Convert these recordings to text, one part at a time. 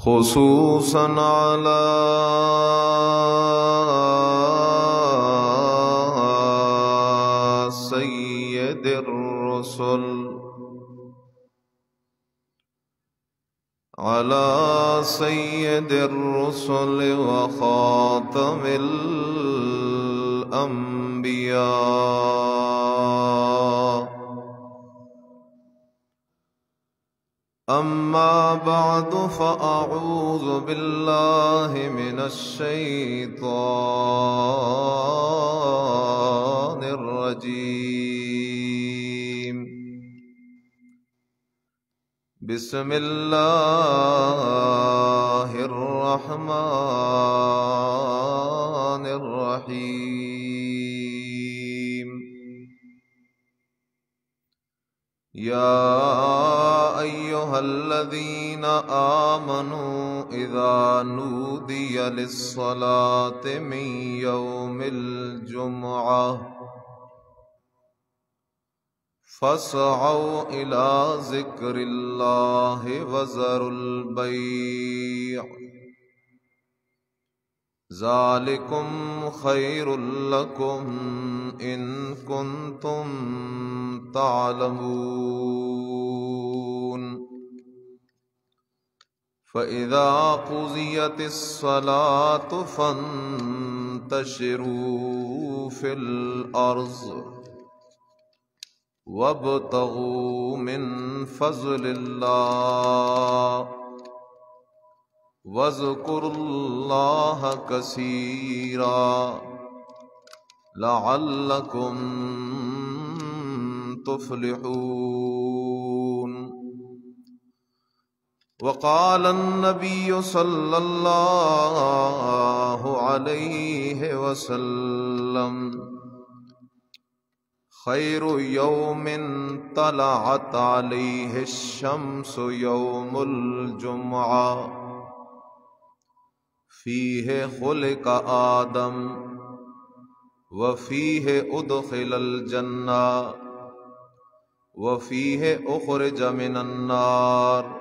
خصوصا على سيد الرسل وخاتم الأنبياء. أما بعد فأعوذ بالله من الشيطان الرجيم. بسم الله الرحمن الرحيم. يا أيها الذين آمنوا إذا نودي للصلاة من يوم الجمعة فاسعوا إلى ذكر الله وذروا البيع ذلكم خير لكم إن كنتم تعلمون. فإذا قضيت الصلاة فانتشروا في الأرض وابتغوا من فضل الله واذكروا الله كثيرا لعلكم تفلحون. وقال النبي صلى الله عليه وسلم خير يوم طلعت عليه الشمس يوم الجمعة فيه خلق آدم وفيه أدخل الجنة وفيه أخرج من النار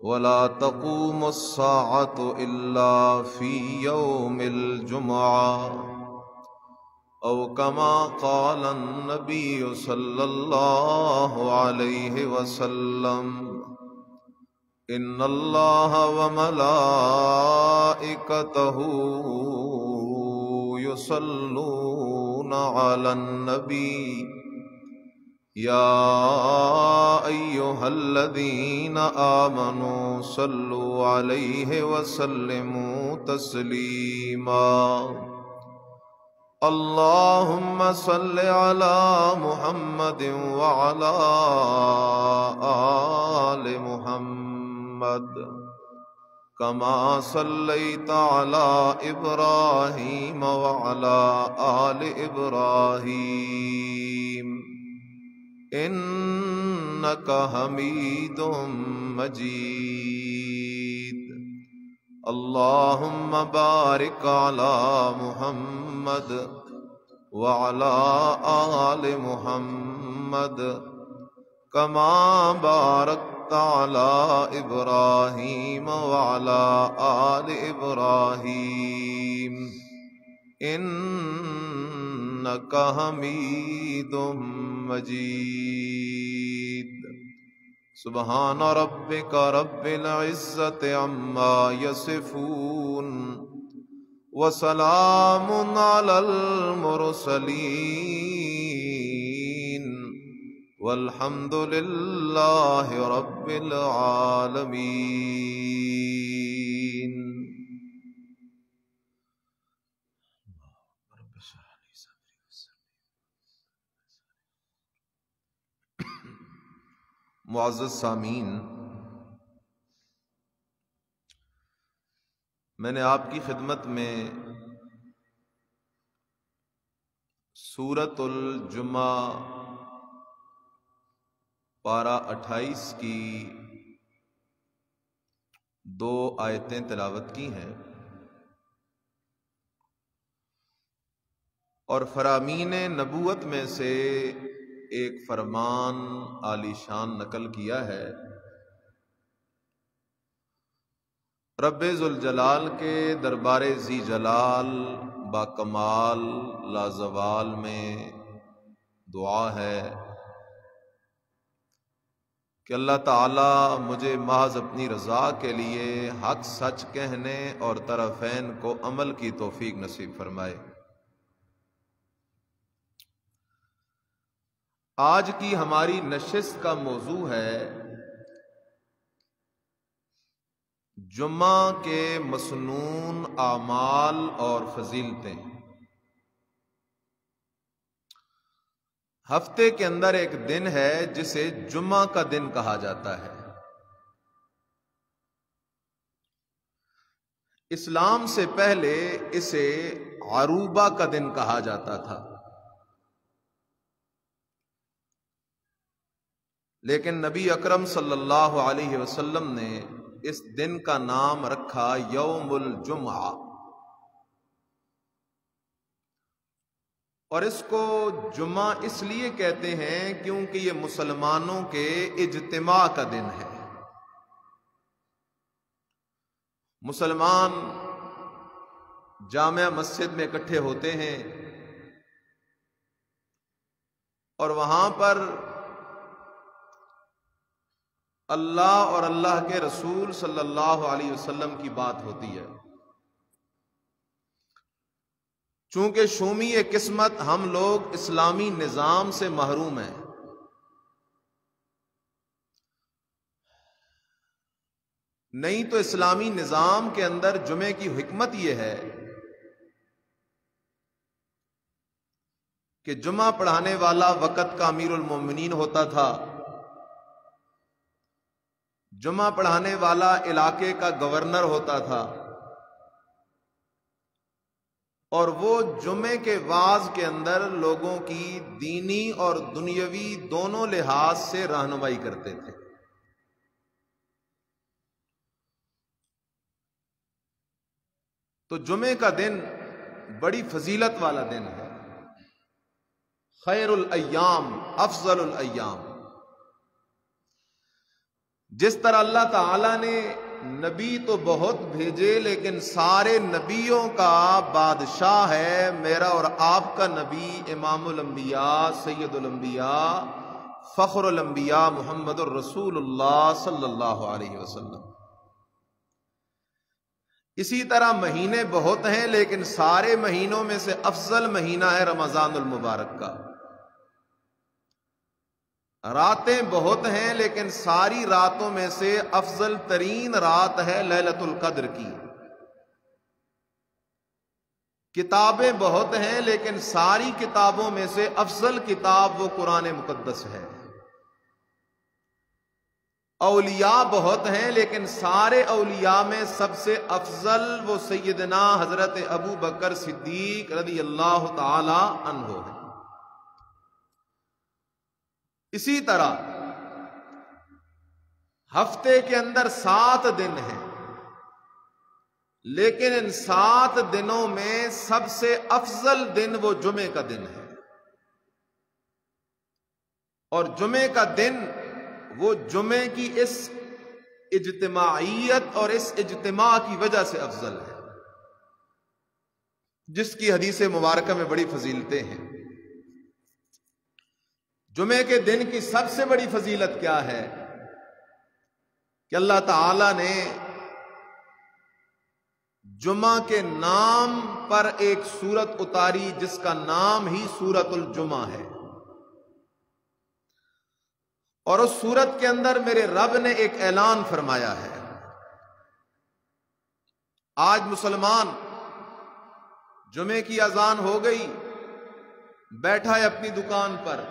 ولا تقوم الساعة إلا في يوم الجمعة أو كما قال النبي صلى الله عليه وسلم إن الله وملائكته يصلون على النبي يا أيها الذين آمنوا صلوا عليه وسلموا تسليما. اللهم صل على محمد وعلى آل محمد كما صليت على إبراهيم وعلى آل إبراهيم إنك حميد مجيد. اللهم بارك على محمد وعلى آل محمد كما باركت على إبراهيم وعلى آل إبراهيم إنك حميد مجيد. سبحان ربك رب العزة عما يصفون وسلام على المرسلين والحمد لله رب العالمين. معزز سامعین، میں نے آپ کی خدمت میں سورۃ الجمعہ پارہ 28 کی 2 آیتیں تلاوت کی ہیں اور فرامین نبوت میں سے ایک فرمان عالی شان نقل کیا ہے رب ذوالجلال کے دربار ذی جلال با کمال لازوال میں دعا ہے کہ اللہ تعالیٰ مجھے محض اپنی رضا کے لیے حق سچ کہنے اور طرفین کو عمل کی توفیق نصیب فرمائے۔ آج کی ہماری نشست کا موضوع ہے جمعہ کے مسنون اعمال اور فضیلتیں۔ ہفتے کے اندر ایک دن ہے جسے جمعہ کا دن کہا جاتا ہے۔ اسلام سے پہلے اسے عروبہ کا دن کہا جاتا تھا، لیکن نبی اکرم صلی اللہ علیہ وسلم نے اس دن کا نام رکھا یوم الجمعہ، اور اس کو جمعہ اس لیے کہتے ہیں کیونکہ یہ مسلمانوں کے اجتماع کا دن ہے۔ مسلمان جامع مسجد میں اکٹھے ہوتے ہیں اور وہاں پر اللہ اور اللہ کے رسول صلی اللہ علیہ وسلم کی بات ہوتی ہے۔ چونکہ شومی قسمت ہم لوگ اسلامی نظام سے محروم ہیں، نہیں تو اسلامی نظام کے اندر جمعے کی حکمت یہ ہے کہ جمعہ پڑھانے والا وقت کا امیر المومنین ہوتا تھا، جمعہ پڑھانے والا علاقے کا گورنر ہوتا تھا، اور وہ جمعے کے واعظ کے اندر لوگوں کی دینی اور دنیاوی دونوں لحاظ سے رہنمائی کرتے تھے۔ تو جمعے کا دن بڑی فضیلت والا دن ہے، خیر الایام، افضل الایام۔ جس طرح اللہ تعالیٰ نے نبی تو بہت بھیجے لیکن سارے نبیوں کا بادشاہ ہے میرا اور آپ کا نبی، امام الانبیاء، سید الانبیاء، فخر الانبیاء محمد الرسول اللہ صلی اللہ علیہ وسلم۔ اسی طرح مہینے بہت ہیں لیکن سارے مہینوں میں سے افضل مہینہ ہے رمضان المبارک کا۔ راتیں بہت ہیں لیکن ساری راتوں میں سے افضل ترین رات ہے لیلۃ القدر کی۔ کتابیں بہت ہیں لیکن ساری کتابوں میں سے افضل کتاب وہ قرآن مقدس ہے۔ اولیاء بہت ہیں لیکن سارے اولیاء میں سب سے افضل وہ سیدنا حضرت ابو بکر صدیق رضی اللہ تعالی عنہ ہے۔ اسی طرح ہفتے کے اندر 7 دن ہیں، لیکن ان 7 دنوں میں سب سے افضل دن وہ جمعے کا دن ہے، اور جمعے کا دن وہ جمعے کی اس اجتماعیت اور اس اجتماع کی وجہ سے افضل ہے، جس کی حدیث مبارکہ میں بڑی فضیلتیں ہیں۔ جمعے کے دن کی سب سے بڑی فضیلت کیا ہے کہ اللہ تعالی نے جمعہ کے نام پر ایک سورت اتاری جس کا نام ہی سورت الجمعہ ہے، اور اس سورت کے اندر میرے رب نے ایک اعلان فرمایا ہے۔ آج مسلمان جمعے کی اذان ہو گئی، بیٹھا ہے اپنی دکان پر،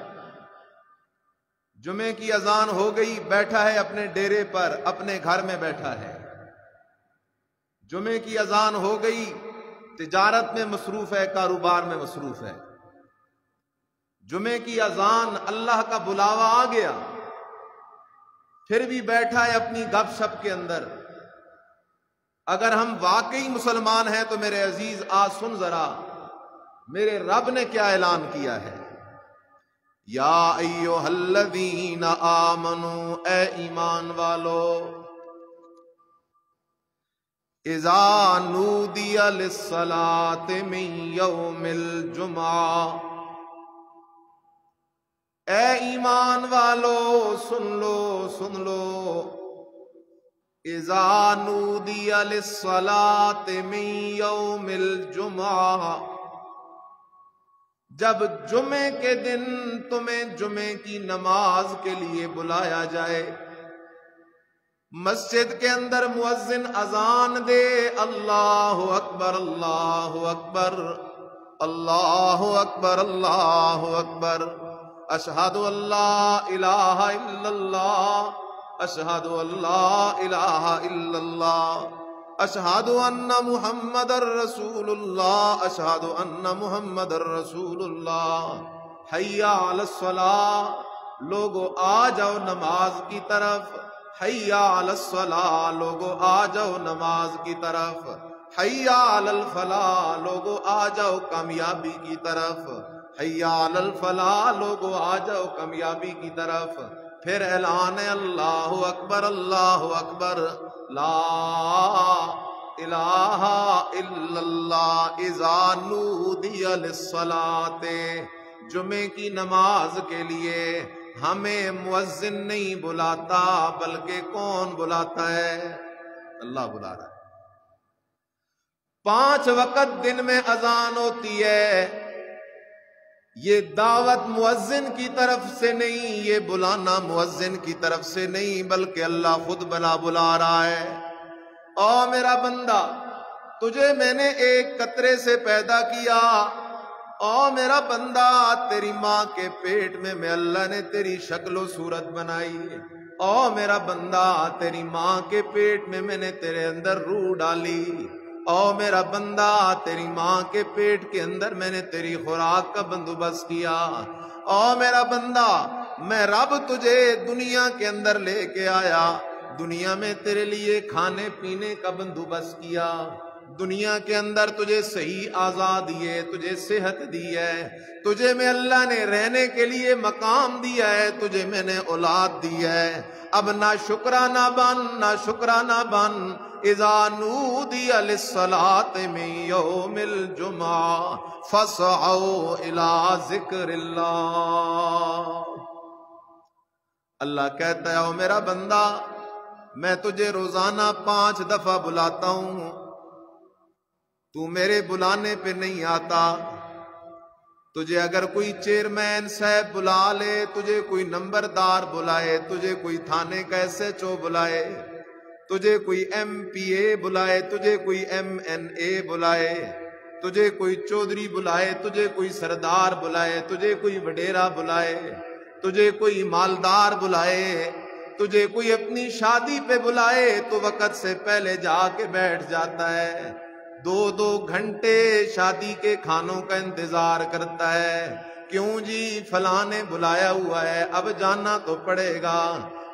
جمعے کی اذان ہو گئی، بیٹھا ہے اپنے ڈیرے پر، اپنے گھر میں بیٹھا ہے، جمعے کی اذان ہو گئی، تجارت میں مصروف ہے، کاروبار میں مصروف ہے، جمعے کی اذان، اللہ کا بلاوا آ گیا، پھر بھی بیٹھا ہے اپنی گپ شپ کے اندر۔ اگر ہم واقعی مسلمان ہیں تو میرے عزیز آج سن ذرا میرے رب نے کیا اعلان کیا ہے۔ یا ایھا الذین آمنو، اے ایمان والو، اذا نودی للصلاۃ من یوم الجمعہ، اے ایمان والو سن لو، اذا نودی للصلاۃ من یوم الجمعہ، جب جمعے کے دن تمہیں جمعے کی نماز کے لیے بلایا جائے، مسجد کے اندر مؤذن اذان دے، اللہ اکبر اللہ اکبر اللہ اکبر اللہ اکبر، اشہد ان لا الہ الا اللہ، اشہد ان لا الہ الا اللہ، اشہد ان محمد رسول اللہ، اشہد ان محمد رسول اللہ، حی علی الصلاۃ، لوگو آ جاؤ نماز کی طرف، حی علی الصلاۃ، لوگو آ جاؤ نماز کی طرف، حی علی الفلاح، لوگو آ جاؤ کامیابی کی طرف، حی علی الفلاح، لوگو آ جاؤ کامیابی کی طرف۔ پھر اعلان اللہ اکبر اللہ اکبر، لا الہ الا اللہ، اذا نودی للصلاۃ، جمعے کی نماز کے لیے ہمیں مؤذن نہیں بلاتا بلکہ کون بلاتا ہے؟ اللہ بلا رہا ہے۔ 5 وقت دن میں اذان ہوتی ہے، یہ دعوت مؤذن کی طرف سے نہیں، یہ بلانا مؤذن کی طرف سے نہیں، بلکہ اللہ خود بلا رہا ہے۔ او میرا بندہ، تجھے میں نے ایک قطرے سے پیدا کیا، او میرا بندہ، تیری ماں کے پیٹ میں اللہ نے تیری شکل و صورت بنائی، او میرا بندہ، تیری ماں کے پیٹ میں نے تیرے اندر روح ڈالی، او میرا بندہ، تیری ماں کے پیٹ کے اندر میں نے تیری خوراک کا بندوبست کیا، او میرا بندہ، میں رب تجھے دنیا کے اندر لے کے آیا، دنیا میں تیرے لیے کھانے پینے کا بندوبست کیا، دنیا کے اندر تجھے صحیح آزاد دیے، تجھے صحت دی ہے، تجھے میں اللہ نے رہنے کے لیے مقام دیا ہے، تجھے میں نے اولاد دی ہے، اب نہ شکرانہ بن، نہ شکرانہ بن، اذا نودی للصلاۃ من یوم الجمعہ فاسعوا الی ذکر اللہ۔ اللہ کہتا ہے، او میرا بندہ، میں تجھے روزانہ 5 دفعہ بلاتا ہوں، تو میرے بلانے پہ نہیں آتا، تجھے اگر کوئی چیئرمین صاحب بلا لے، تجھے کوئی نمبردار بلائے، تجھے کوئی تھانے کا SHO بلائے، تجھے کوئی MPA بلائے، تجھے کوئی MNA بلائے، تجھے کوئی چودھری بلائے، تجھے کوئی سردار بلائے، تجھے کوئی وڈیرا بلائے، تجھے کوئی مالدار بلائے، تجھے کوئی اپنی شادی پہ بلائے، تو وقت سے پہلے جا کے بیٹھ جاتا ہے، 2 گھنٹے شادی کے کھانوں کا انتظار کرتا ہے، کیوں جی فلاں نے بلایا ہوا ہے، اب جانا تو پڑے گا،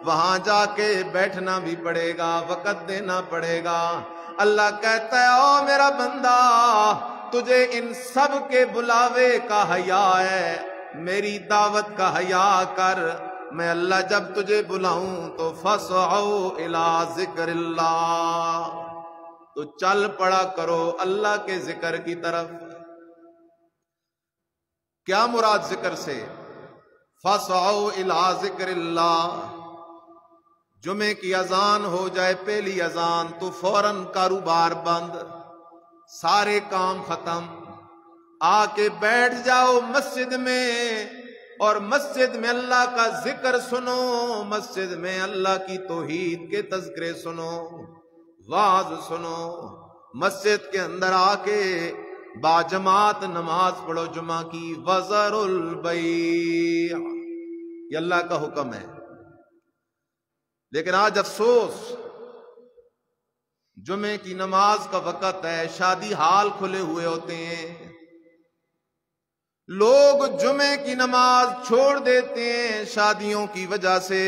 وہاں جا کے بیٹھنا بھی پڑے گا، وقت دینا پڑے گا۔ اللہ کہتا ہے، او میرا بندہ، تجھے ان سب کے بلاوے کا حیا ہے، میری دعوت کا حیا کر، میں اللہ جب تجھے بلاؤں تو فاسعوا الی ذکر اللہ، تو چل پڑا کرو اللہ کے ذکر کی طرف۔ کیا مراد ذکر سے؟ فاسعوا الی ذکر اللہ، جمعے کی اذان ہو جائے، پہلی اذان، تو فوراً کاروبار بند، سارے کام ختم، آ کے بیٹھ جاؤ مسجد میں، اور مسجد میں اللہ کا ذکر سنو، مسجد میں اللہ کی توحید کے تذکرے سنو، واعظ سنو، مسجد کے اندر آ کے باجماعت نماز پڑھو جمعہ کی، وذروا البیع، یہ اللہ کا حکم ہے۔ لیکن آج افسوس، جمعے کی نماز کا وقت ہے، شادی ہال کھلے ہوئے ہوتے ہیں، لوگ جمعے کی نماز چھوڑ دیتے ہیں شادیوں کی وجہ سے،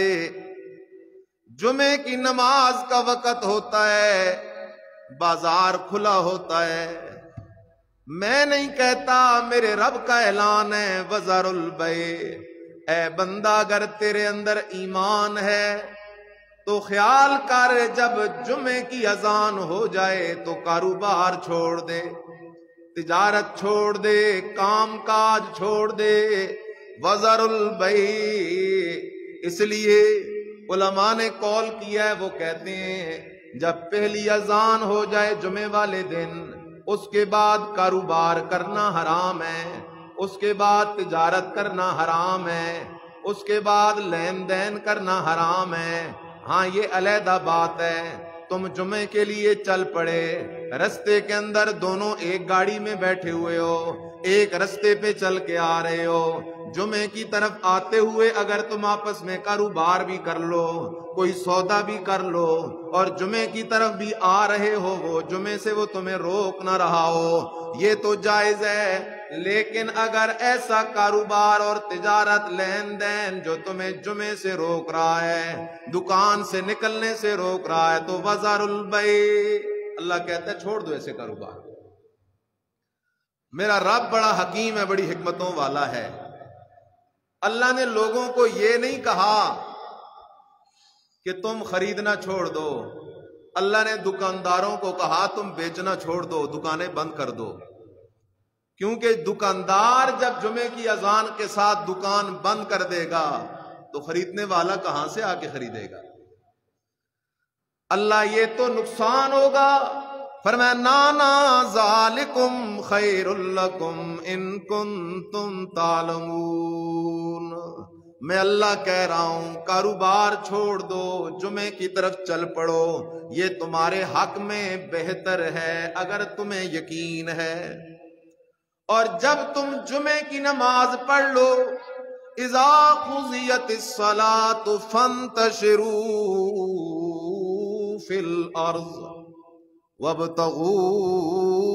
جمعے کی نماز کا وقت ہوتا ہے، بازار کھلا ہوتا ہے۔ میں نہیں کہتا، میرے رب کا اعلان ہے، وذروا البیع، اے بندہ اگر تیرے اندر ایمان ہے تو خیال کر جب جمعے کی اذان ہو جائے تو کاروبار چھوڑ دے، تجارت چھوڑ دے، کام کاج چھوڑ دے، وزر البیع۔ اس لیے علماء نے قول کیا ہے، وہ کہتے ہیں جب پہلی اذان ہو جائے جمعے والے دن، اس کے بعد کاروبار کرنا حرام ہے، اس کے بعد تجارت کرنا حرام ہے، اس کے بعد لین دین کرنا حرام ہے۔ ہاں یہ علیحدہ بات ہے، تم جمعے کے لیے چل پڑے، رستے کے اندر دونوں ایک گاڑی میں بیٹھے ہوئے ہو، ایک رستے پہ چل کے آ رہے ہو، جمعے کی طرف آتے ہوئے اگر تم آپس میں کاروبار بھی کر لو، کوئی سودا بھی کر لو، اور جمعے کی طرف بھی آ رہے ہو، وہ جمعے سے وہ تمہیں روک نہ رہا ہو، یہ تو جائز ہے۔ لیکن اگر ایسا کاروبار اور تجارت لین دین جو تمہیں جمعے سے روک رہا ہے، دکان سے نکلنے سے روک رہا ہے، تو وزر البیع، اللہ کہتا ہے چھوڑ دو ایسے کاروبار۔ میرا رب بڑا حکیم ہے، بڑی حکمتوں والا ہے۔ اللہ نے لوگوں کو یہ نہیں کہا کہ تم خریدنا چھوڑ دو، اللہ نے دکانداروں کو کہا تم بیچنا چھوڑ دو، دکانیں بند کر دو، کیونکہ دکاندار جب جمعے کی اذان کے ساتھ دکان بند کر دے گا تو خریدنے والا کہاں سے آ کے خریدے گا؟ اللہ یہ تو نقصان ہوگا۔ فرمایا نانا ذالکم خیر لکم ان کنتم تعلمون، میں اللہ کہہ رہا ہوں کاروبار چھوڑ دو، جمعے کی طرف چل پڑو، یہ تمہارے حق میں بہتر ہے اگر تمہیں یقین ہے۔ اور جب تم جمعے کی نماز پڑھ لو، اذا قضیت الصلاۃ فانتشروا فی الارض وابتغوا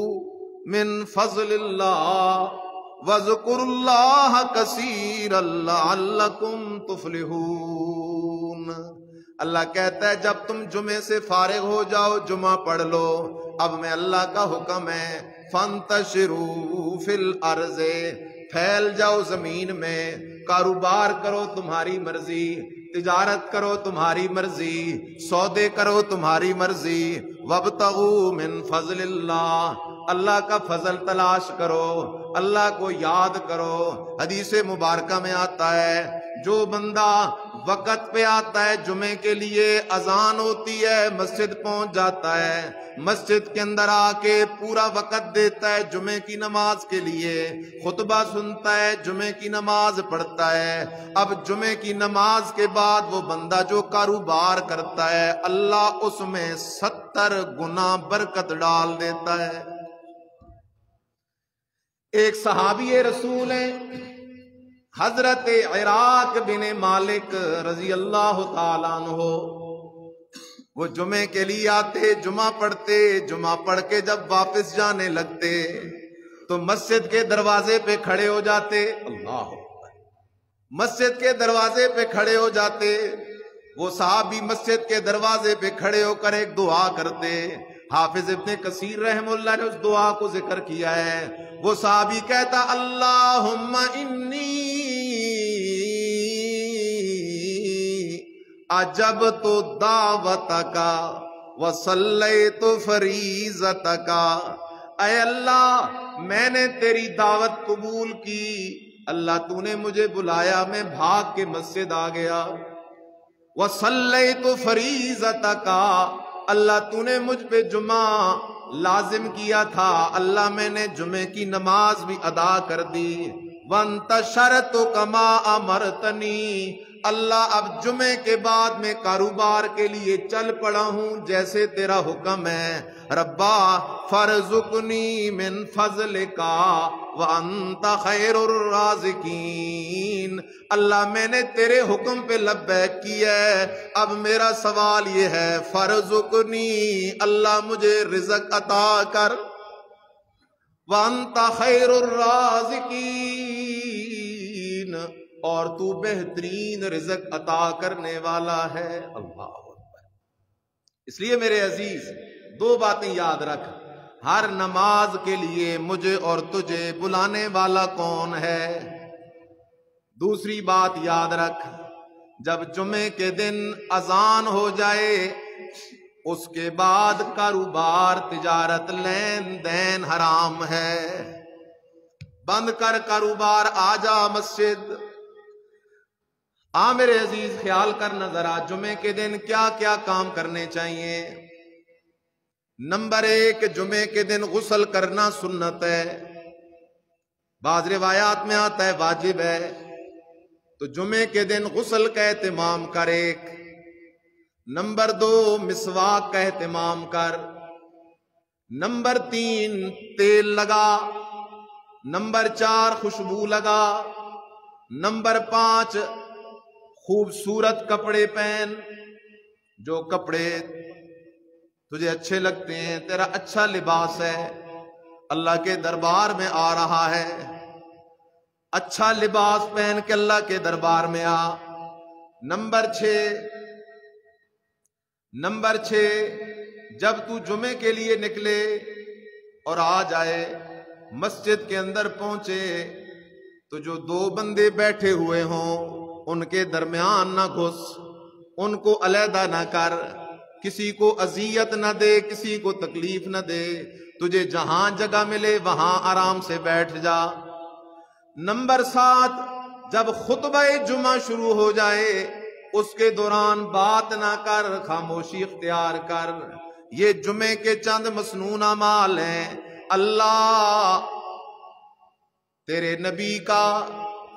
من فضل اللہ وَاذْكُرُوا اللَّهَ كَثِيرًا لَعَلَّكُمْ تُفْلِحُونَ۔ اللہ کہتا ہے جب تم جمعے سے فارغ ہو جاؤ، جمعہ پڑھ لو، اب میں اللہ کا حکم ہے فَانْتَشِرُوا فِي الْأَرْضِ، پھیل جاؤ زمین میں، کاروبار کرو تمہاری مرضی، تجارت کرو تمہاری مرضی، سودے کرو تمہاری مرضی، وَابْتَغُوا مِن فَضْلِ اللَّهِ، اللہ کا فضل تلاش کرو، اللہ کو یاد کرو۔ حدیث مبارکہ میں آتا ہے جو بندہ وقت پہ آتا ہے جمعے کے لیے، اذان ہوتی ہے، مسجد پہنچ جاتا ہے، مسجد کے اندر آ کے پورا وقت دیتا ہے جمعے کی نماز کے لیے، خطبہ سنتا ہے، جمعے کی نماز پڑھتا ہے، اب جمعے کی نماز کے بعد وہ بندہ جو کاروبار کرتا ہے اللہ اس میں 70 گنا برکت ڈال دیتا ہے۔ ایک صحابی رسول ہیں حضرت عراق بن مالک رضی اللہ تعالیٰ عنہ، وہ جمعے کے لیے آتے، جمعہ پڑھتے، جمعہ پڑھ کے جب واپس جانے لگتے تو مسجد کے دروازے پہ کھڑے ہو جاتے، اللہ مسجد کے دروازے پہ کھڑے ہو جاتے، وہ صحابی مسجد کے دروازے پہ کھڑے ہو کر ایک دعا کرتے۔ حافظ ابن کثیر رحم اللہ نے اس دعا کو ذکر کیا ہے، وہ صحابی کہتا اللہم انی عجبت دعوتک وصلیت فریضتک، اے اللہ میں نے تیری دعوت قبول کی، اللہ تو نے مجھے بلایا، میں بھاگ کے مسجد آ گیا، وصلیت فریضتک، اللہ تو نے مجھ پہ جمعہ لازم کیا تھا، اللہ میں نے جمعے کی نماز بھی ادا کر دی، وانتشرت کما امرتنی، اللہ اب جمعے کے بعد میں کاروبار کے لیے چل پڑا ہوں جیسے تیرا حکم ہے، ربا فرزقنی من فضلک وانت خیر الرازقین، اللہ میں نے تیرے حکم پہ لبیک کیا ہے، اب میرا سوال یہ ہے فرزقنی، اللہ مجھے رزق عطا کر، وانت خیر الرازقین، اور تو بہترین رزق عطا کرنے والا ہے۔ اللہ اکبر۔ اس لیے میرے عزیز دو باتیں یاد رکھ، ہر نماز کے لیے مجھے اور تجھے بلانے والا کون ہے؟ دوسری بات یاد رکھ، جب جمعے کے دن اذان ہو جائے اس کے بعد کاروبار تجارت لین دین حرام ہے. بند کر کاروبار، آ جا مسجد. میرے عزیز خیال کرنا ذرا جمعے کے دن کیا کیا کام کرنے چاہیے. نمبر 1، جمعے کے دن غسل کرنا سنت ہے. بعض روایات میں آتا ہے واجب ہے. تو جمعے کے دن غسل کا اہتمام کر. 1 نمبر 2 مسواک کا اہتمام کر. نمبر 3 تیل لگا. نمبر 4 خوشبو لگا. نمبر 5 خوبصورت کپڑے پہن. جو کپڑے تجھے اچھے لگتے ہیں، تیرا اچھا لباس ہے، اللہ کے دربار میں آ رہا ہے، اچھا لباس پہن کے اللہ کے دربار میں آ. نمبر 6 جب تو جمعے کے لیے نکلے اور آ جائے مسجد کے اندر پہنچے تو جو 2 بندے بیٹھے ہوئے ہوں ان کے درمیان نہ گھس، ان کو علیحدہ نہ کر، کسی کو اذیت نہ دے، کسی کو تکلیف نہ دے. تجھے جہاں جگہ ملے وہاں آرام سے بیٹھ جا. نمبر 7 جب خطبہ جمعہ شروع ہو جائے اس کے دوران بات نہ کر، خاموشی اختیار کر. یہ جمعے کے چند مسنون اعمال ہیں. اللہ تیرے نبی کا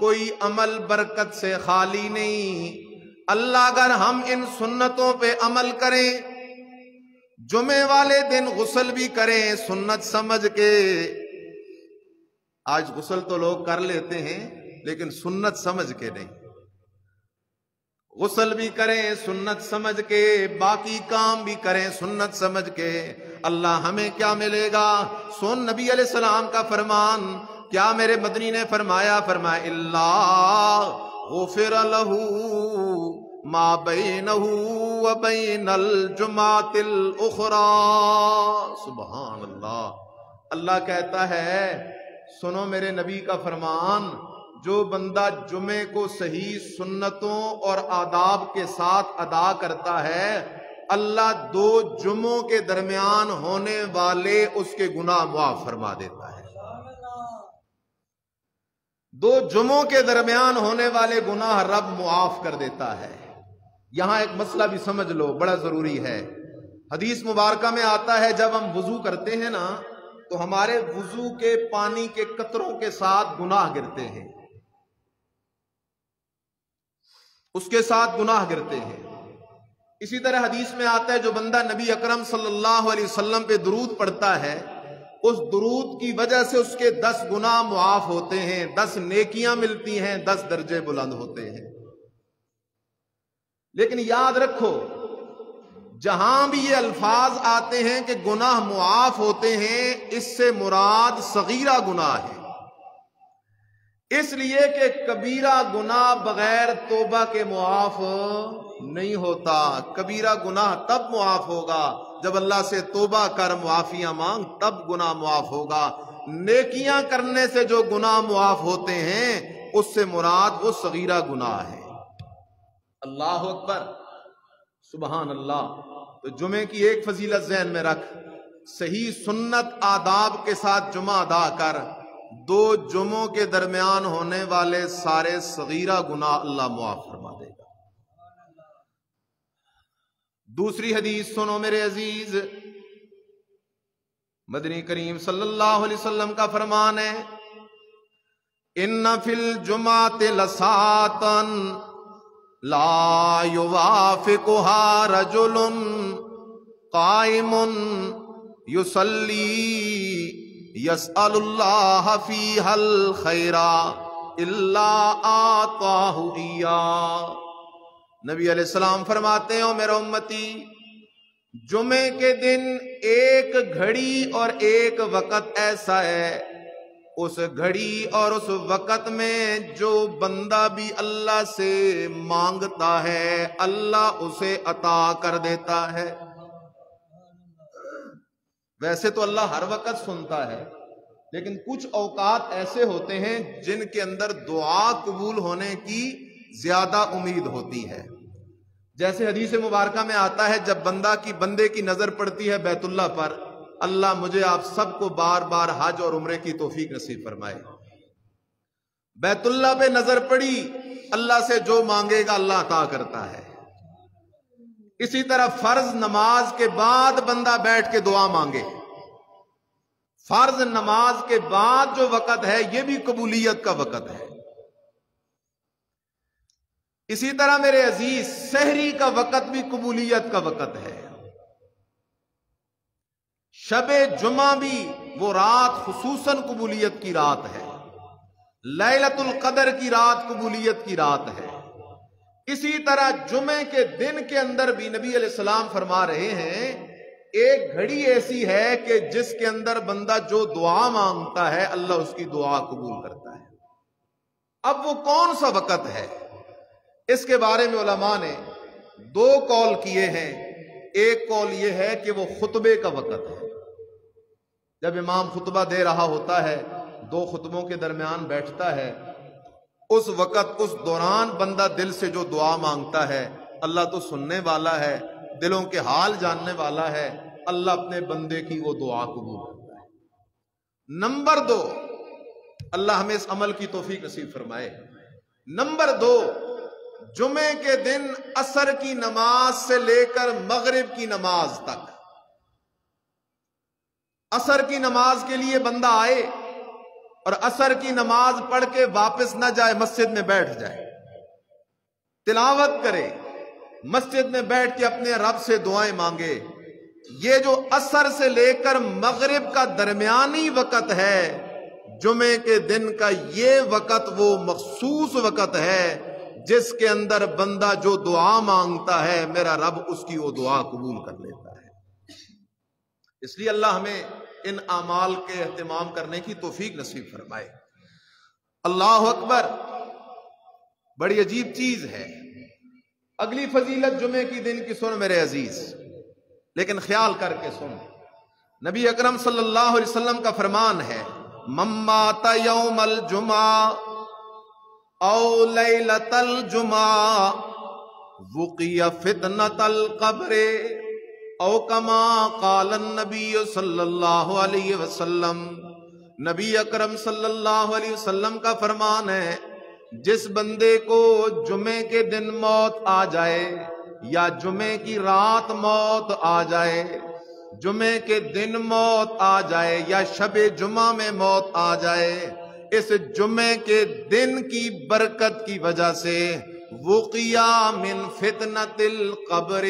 کوئی عمل برکت سے خالی نہیں. اللہ اگر ہم ان سنتوں پہ عمل کریں، جمعے والے دن غسل بھی کریں سنت سمجھ کے. آج غسل تو لوگ کر لیتے ہیں لیکن سنت سمجھ کے نہیں. غسل بھی کریں سنت سمجھ کے، باقی کام بھی کریں سنت سمجھ کے. اللہ ہمیں کیا ملے گا؟ سن نبی علیہ السلام کا فرمان کیا میرے مدنی نے فرمایا اللہ غفر لہ ما بینہ وبین الجمعۃ الاخری. سبحان اللہ. اللہ کہتا ہے سنو میرے نبی کا فرمان، جو بندہ جمعے کو صحیح سنتوں اور آداب کے ساتھ ادا کرتا ہے، اللہ 2 جمعوں کے درمیان ہونے والے اس کے گناہ معاف فرما دیتا ہے. 2 جمعوں کے درمیان ہونے والے گناہ رب معاف کر دیتا ہے. یہاں ایک مسئلہ بھی سمجھ لو، بڑا ضروری ہے. حدیث مبارکہ میں آتا ہے جب ہم وضو کرتے ہیں نا تو ہمارے وضو کے پانی کے قطروں کے ساتھ گناہ گرتے ہیں، اس کے ساتھ گناہ گرتے ہیں. اسی طرح حدیث میں آتا ہے جو بندہ نبی اکرم صلی اللہ علیہ وسلم پہ درود پڑھتا ہے، اس درود کی وجہ سے اس کے 10 گناہ معاف ہوتے ہیں، 10 نیکیاں ملتی ہیں، 10 درجے بلند ہوتے ہیں. لیکن یاد رکھو جہاں بھی یہ الفاظ آتے ہیں کہ گناہ معاف ہوتے ہیں، اس سے مراد صغیرہ گناہ ہے. اس لیے کہ کبیرہ گناہ بغیر توبہ کے معاف نہیں ہوتا. کبیرہ گناہ تب معاف ہوگا جب اللہ سے توبہ کر معافیاں مانگ، تب گناہ معاف ہوگا. نیکیاں کرنے سے جو گناہ معاف ہوتے ہیں اس سے مراد وہ صغیرہ گناہ ہے. اللہ اکبر، سبحان اللہ. تو جمعے کی ایک فضیلت ذہن میں رکھ، صحیح سنت آداب کے ساتھ جمعہ ادا کر. 2 جمعوں کے درمیان ہونے والے سارے صغیرہ گناہ اللہ معاف فرما دے گا. دوسری حدیث سنو میرے عزیز. مدنی کریم صلی اللہ علیہ وسلم کا فرمان ہے ان فی الجمعۃ لساعۃ لا یوافقها رجل قائم یصلی یسأل اللہ فیہا الخیر الا آتاہ ایاہ. نبی علیہ السلام فرماتے ہیں میرا امتی، جمعے کے دن ایک گھڑی اور ایک وقت ایسا ہے، اس گھڑی اور اس وقت میں جو بندہ بھی اللہ سے مانگتا ہے اللہ اسے عطا کر دیتا ہے. ویسے تو اللہ ہر وقت سنتا ہے، لیکن کچھ اوقات ایسے ہوتے ہیں جن کے اندر دعا قبول ہونے کی زیادہ امید ہوتی ہے۔ جیسے حدیث مبارکہ میں آتا ہے جب بندے کی نظر پڑتی ہے بیت اللہ پر، اللہ مجھے آپ سب کو بار بار حج اور عمرے کی توفیق نصیب فرمائے۔ بیت اللہ پہ نظر پڑی، اللہ سے جو مانگے گا اللہ عطا کرتا ہے۔ اسی طرح فرض نماز کے بعد بندہ بیٹھ کے دعا مانگے، فرض نماز کے بعد جو وقت ہے یہ بھی قبولیت کا وقت ہے۔ اسی طرح میرے عزیز سحری کا وقت بھی قبولیت کا وقت ہے۔ شب جمعہ بھی وہ رات خصوصاً قبولیت کی رات ہے، لیلۃ القدر کی رات قبولیت کی رات ہے۔ اسی طرح جمعے کے دن کے اندر بھی نبی علیہ السلام فرما رہے ہیں ایک گھڑی ایسی ہے کہ جس کے اندر بندہ جو دعا مانگتا ہے اللہ اس کی دعا قبول کرتا ہے۔ اب وہ کون سا وقت ہے؟ اس کے بارے میں علماء نے دو قول کیے ہیں۔ ایک قول یہ ہے کہ وہ خطبے کا وقت ہے، جب امام خطبہ دے رہا ہوتا ہے، دو خطبوں کے درمیان بیٹھتا ہے، اس وقت اس دوران بندہ دل سے جو دعا مانگتا ہے اللہ تو سننے والا ہے، دلوں کے حال جاننے والا ہے، اللہ اپنے بندے کی وہ دعا قبول کرتا ہے۔ نمبر دو، اللہ ہمیں اس عمل کی توفیق نصیب فرمائے۔ نمبر دو، جمعے کے دن عصر کی نماز سے لے کر مغرب کی نماز تک، عصر کی نماز کے لیے بندہ آئے اور عصر کی نماز پڑھ کے واپس نہ جائے، مسجد میں بیٹھ جائے، تلاوت کرے، مسجد میں بیٹھ کے اپنے رب سے دعائیں مانگے۔ یہ جو عصر سے لے کر مغرب کا درمیانی وقت ہے، جمعے کے دن کا یہ وقت وہ مخصوص وقت ہے جس کے اندر بندہ جو دعا مانگتا ہے میرا رب اس کی وہ دعا قبول کر لیتا ہے۔ اس لیے اللہ ہمیں ان اعمال کے اہتمام کرنے کی توفیق نصیب فرمائے۔ اللہ اکبر، بڑی عجیب چیز ہے۔ اگلی فضیلت جمعے کی دن کی سن میرے عزیز، لیکن خیال کر کے سن۔ نبی اکرم صلی اللہ علیہ وسلم کا فرمان ہے من مات یوم الجمعہ او لیلۃ الجمعہ وقی فتنۃ القبر او کما قال النبی صلی اللہ علیہ وسلم۔ نبی اکرم صلی اللہ علیہ وسلم کا فرمان ہے جس بندے کو جمعے کے دن موت آ جائے یا جمعے کی رات موت آ جائے، جمعے کے دن موت آ جائے یا شب جمعہ میں موت آ جائے، اس جمعے کے دن کی برکت کی وجہ سے وقیا من فتنۃ القبر،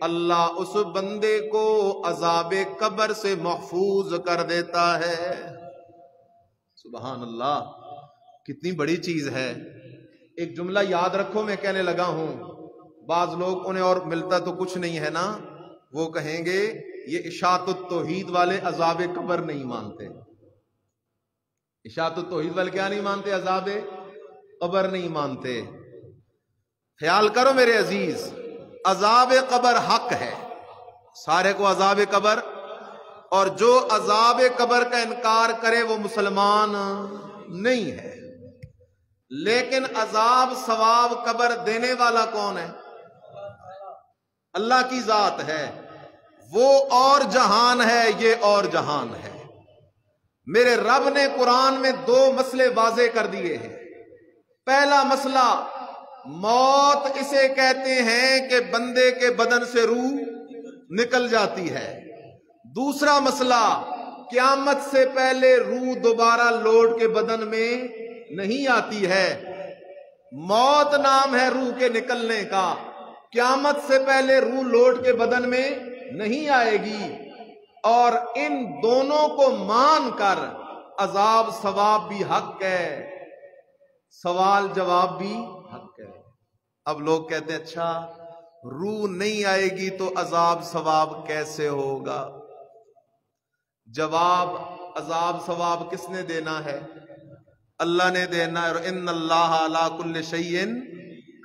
اللہ اس بندے کو عذاب قبر سے محفوظ کر دیتا ہے۔ سبحان اللہ، کتنی بڑی چیز ہے۔ ایک جملہ یاد رکھو، میں کہنے لگا ہوں، بعض لوگ انہیں اور ملتا تو کچھ نہیں ہے نا، وہ کہیں گے یہ اشاعت التوحید والے عذاب قبر نہیں مانتے۔ اشاعت التوحید والے کیا نہیں مانتے؟ عذاب قبر نہیں مانتے۔ خیال کرو میرے عزیز، عذاب قبر حق ہے، سارے کو عذاب قبر، اور جو عذاب قبر کا انکار کرے وہ مسلمان نہیں ہے۔ لیکن عذاب ثواب قبر دینے والا کون ہے؟ اللہ کی ذات ہے۔ وہ اور جہان ہے، یہ اور جہان ہے۔ میرے رب نے قرآن میں دو مسئلے واضح کر دیے ہیں۔ پہلا مسئلہ، موت اسے کہتے ہیں کہ بندے کے بدن سے روح نکل جاتی ہے۔ دوسرا مسئلہ، قیامت سے پہلے روح دوبارہ لوٹ کے بدن میں نہیں آتی ہے۔ موت نام ہے روح کے نکلنے کا، قیامت سے پہلے روح لوٹ کے بدن میں نہیں آئے گی، اور ان دونوں کو مان کر عذاب ثواب بھی حق ہے، سوال جواب بھی حق ہے۔ اب لوگ کہتے ہیں اچھا روح نہیں آئے گی تو عذاب ثواب کیسے ہوگا؟ جواب، عذاب ثواب کس نے دینا ہے؟ اللہ نے دینا ہے، اور ان اللہ علی کل شیء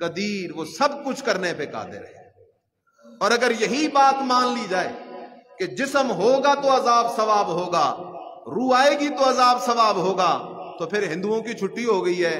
قدیر، وہ سب کچھ کرنے پہ قادر ہے۔ اور اگر یہی بات مان لی جائے کہ جسم ہوگا تو عذاب ثواب ہوگا، روح آئے گی تو عذاب ثواب ہوگا، تو پھر ہندوؤں کی چھٹی ہو گئی ہے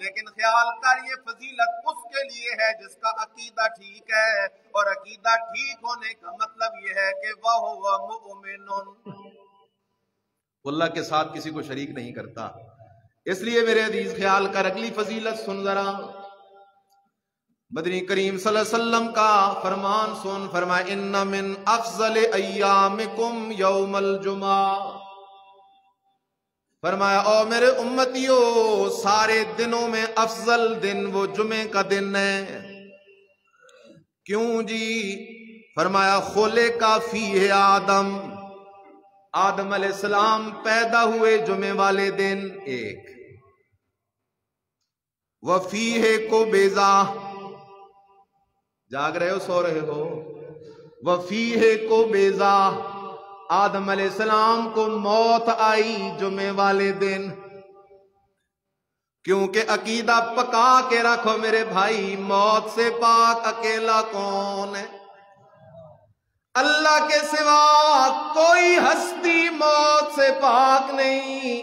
لیکن خیال کر یہ فضیلت اس کے لیے ہے جس کا عقیدہ ٹھیک ہے، اور عقیدہ ٹھیک ہونے کا مطلب یہ ہے کہ وَهُوَ مُؤْمِنٌ، اللہ کے ساتھ کسی کو شریک نہیں کرتا۔ اس لیے میرے عزیز خیال کر اگلی فضیلت سن ذرا، مدنی کریم صلی اللہ علیہ وسلم کا فرمان سن، فرمایا ان من افضل ایامکم یوم الجمعہ، فرمایا او میرے امتیوں سارے دنوں میں افضل دن وہ جمعے کا دن ہے۔ کیوں جی؟ فرمایا خلق فیہ آدم، آدم علیہ السلام پیدا ہوئے جمعے والے دن ایک، وفیہ کو بیزا، جاگ رہے ہو سو رہے ہو، وفیہ کو بیزا، آدم علیہ السلام کو موت آئی جمعے والے دن۔ کیونکہ عقیدہ پکا کے رکھو میرے بھائی، موت سے پاک اکیلا کون ہے؟ اللہ کے سوا کوئی ہستی موت سے پاک نہیں،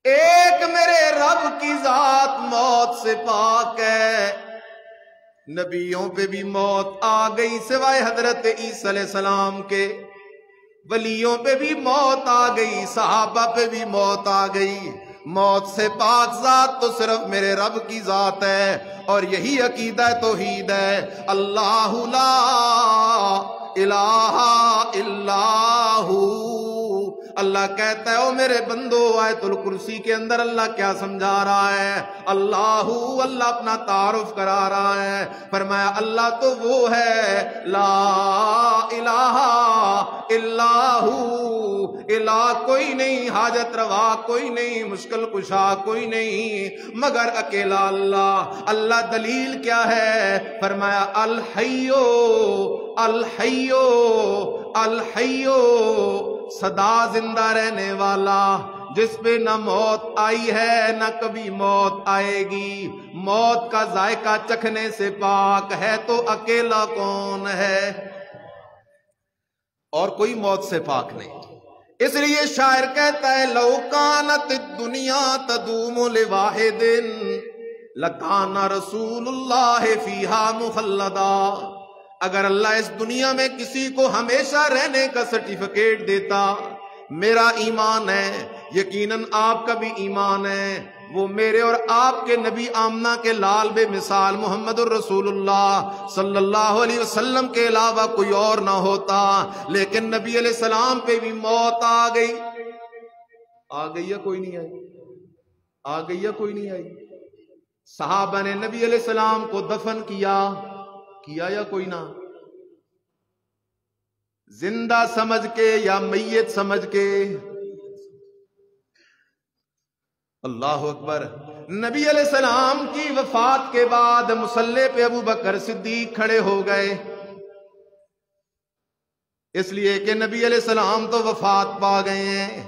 ایک میرے رب کی ذات موت سے پاک ہے۔ نبیوں پہ بھی موت آ گئی سوائے حضرت عیسیٰ علیہ السلام کے، ولیوں پہ بھی موت آ گئی، صحابہ پہ بھی موت آ گئی۔ موت سے پاک ذات تو صرف میرے رب کی ذات ہے، اور یہی عقیدہ توحید ہے، اللہ لا الہ الا ہو۔ اللہ کہتا ہے او میرے بندو، آیت الکرسی کے اندر اللہ کیا سمجھا رہا ہے؟ اللہ، اللہ اپنا تعارف کرا رہا ہے، فرمایا اللہ تو وہ ہے لا الہ الا ہو، الہ کوئی نہیں، حاجت روا کوئی نہیں، مشکل کشا کوئی نہیں مگر اکیلا اللہ۔ اللہ دلیل کیا ہے؟ فرمایا الحیو الحیو الحیو، سدا زندہ رہنے والا، جس پہ نہ موت آئی ہے نہ کبھی موت آئے گی، موت کا ذائقہ چکھنے سے پاک ہے تو اکیلا کون ہے؟ اور کوئی موت سے پاک نہیں۔ اس لیے شاعر کہتا ہے لو کانت الدنیا تدوم لواحد لکان رسول اللہ فیہا مخلدا، اگر اللہ اس دنیا میں کسی کو ہمیشہ رہنے کا سرٹیفکیٹ دیتا، میرا ایمان ہے، یقیناً آپ کا بھی ایمان ہے، وہ میرے اور آپ کے نبی آمنہ کے لال بے مثال محمد الرسول اللہ صلی اللہ علیہ وسلم کے علاوہ کوئی اور نہ ہوتا، لیکن نبی علیہ السلام پہ بھی موت آ گئی۔ آ گئی یا کوئی نہیں آئی؟ آ گئی یا کوئی نہیں آئی؟ صحابہ نے نبی علیہ السلام کو دفن کیا یا کوئی نہ؟ زندہ سمجھ کے یا میت سمجھ کے؟ اللہ اکبر۔ نبی علیہ السلام کی وفات کے بعد مصلی پہ ابو بکر صدیق کھڑے ہو گئے، اس لیے کہ نبی علیہ السلام تو وفات پا گئے ہیں۔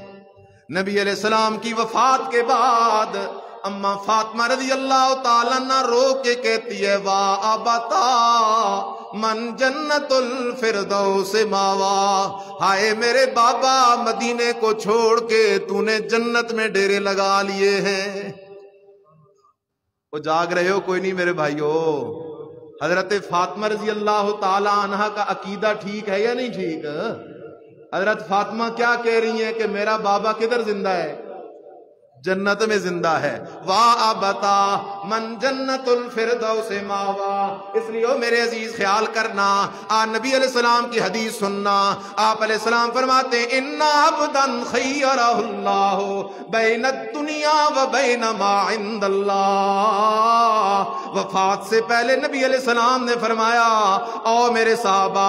نبی علیہ السلام کی وفات کے بعد اما فاطمہ رضی اللہ تعالیٰ عنہ رو کے کہتی ہے واہ ابتا من جنت الفردوس ماوا، ہائے میرے بابا مدینے کو چھوڑ کے تو نے جنت میں ڈیرے لگا لیے ہیں۔ وہ جاگ رہے ہو کوئی نہیں میرے بھائیو؟ حضرت فاطمہ رضی اللہ تعالیٰ عنہ کا عقیدہ ٹھیک ہے یا نہیں ٹھیک؟ حضرت فاطمہ کیا کہہ رہی ہیں کہ میرا بابا کدھر زندہ ہے؟ جنت میں زندہ ہے۔ واہ ابتا من جنت الفردوس ماوا۔ اس لیے میرے عزیز خیال کرنا، نبی علیہ السلام کی حدیث سننا، آپ علیہ السلام فرماتے ہیں اِنَّ عَبْدًا خَيَّرَهُ اللَّهُ بَيْنَ الدُّنْيَا وَبَيْنَ مَا عِندَ اللَّهِ۔ وفات سے پہلے نبی علیہ السلام نے فرمایا او میرے صحابہ،